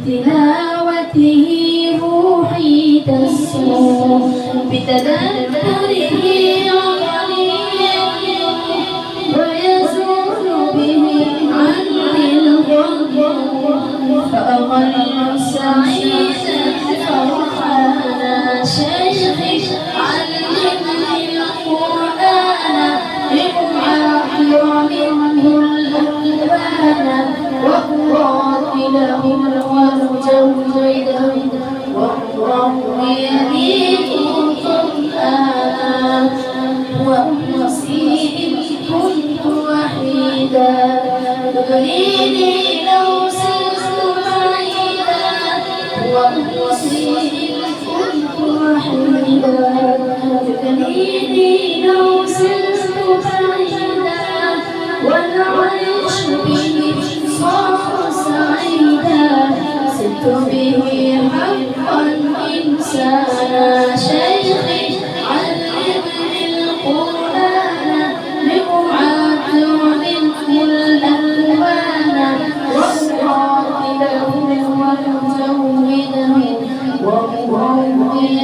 بتلاوته روحي تسمو بتدبره ويزول به عني الغم فأغل سعيدا فرحانا شيخي علمني القرآن لأعبر منه الألوان وأرتله وأجوده وأروي به القرآن وأمسي إن كنت وحيدا يغنيني لو سرت بعيدا وأمسي إن كنت وحيدا يغنيني لو سرت بعيدا والعيش به صار سعيدا سرت به حقا إنسانا شيخي علمني القرآن لأعبر منه الألوان وأرتله وأجوده وأروي